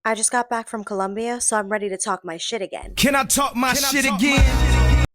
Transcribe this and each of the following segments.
I just got back from Colombia, so I'm ready to talk my shit again. Can I talk my shit again?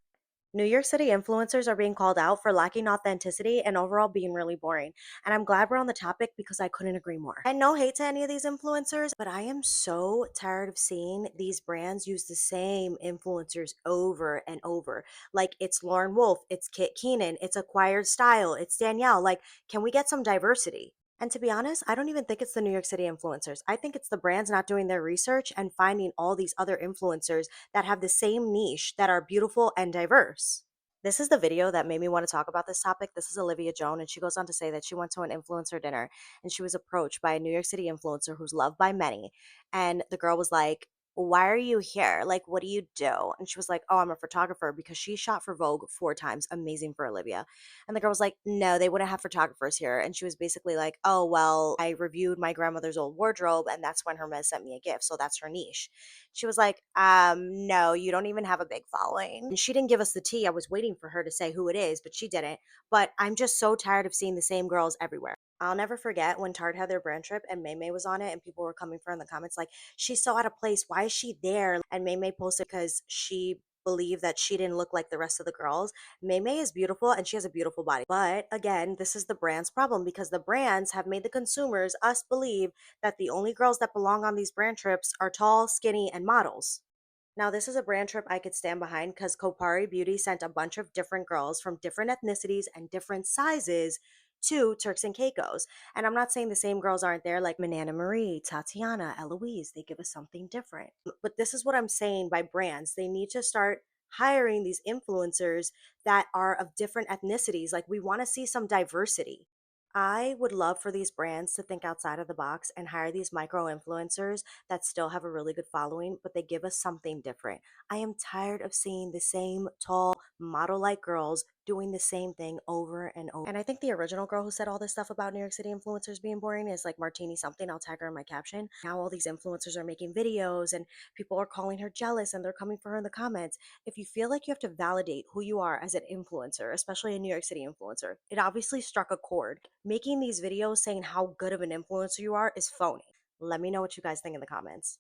New York City influencers are being called out for lacking authenticity and overall being really boring. And I'm glad we're on the topic because I couldn't agree more. And no hate to any of these influencers, but I am so tired of seeing these brands use the same influencers over and over. Like it's Lauren Wolf, it's Kit Keenan, it's Acquired Style, it's Danielle. Like, can we get some diversity? And to be honest, I don't even think it's the New York City influencers. I think it's the brands not doing their research and finding all these other influencers that have the same niche that are beautiful and diverse. This is the video that made me want to talk about this topic. This is Olivia Joan, and she goes on to say that she went to an influencer dinner and she was approached by a New York City influencer who's loved by many. And the girl was like, "Why are you here? Like, what do you do?" And she was like, "Oh, I'm a photographer," because she shot for Vogue 4 times. Amazing for Olivia. And the girl was like, "No, they wouldn't have photographers here." And she was basically like, "Oh, well, I reviewed my grandmother's old wardrobe, and that's when Hermes sent me a gift. So that's her niche." She was like, no, you don't even have a big following. And she didn't give us the tea. I was waiting for her to say who it is, but she didn't. But I'm just so tired of seeing the same girls everywhere. I'll never forget when Tarte had their brand trip and May May was on it, and people were coming for her in the comments like, "She's so out of place. Why is she there?" And May May posted because she believed that she didn't look like the rest of the girls. May May is beautiful and she has a beautiful body. But again, this is the brand's problem because the brands have made the consumers, us, believe that the only girls that belong on these brand trips are tall, skinny, and models. Now, this is a brand trip I could stand behind because Kopari Beauty sent a bunch of different girls from different ethnicities and different sizes to Turks and Caicos. And I'm not saying the same girls aren't there, like Manana Marie, Tatiana, Eloise. They give us something different. But this is what I'm saying by brands. They need to start hiring these influencers that are of different ethnicities. Like, we want to see some diversity. I would love for these brands to think outside of the box and hire these micro influencers that still have a really good following, but they give us something different. I am tired of seeing the same tall, model like girls doing the same thing over and over. And I think the original girl who said all this stuff about New York City influencers being boring is like Martini something. I'll tag her in my caption. Now all these influencers are making videos and people are calling her jealous and they're coming for her in the comments. If you feel like you have to validate who you are as an influencer, especially a New York City influencer, it obviously struck a chord. Making these videos saying how good of an influencer you are is phony. Let me know what you guys think in the comments.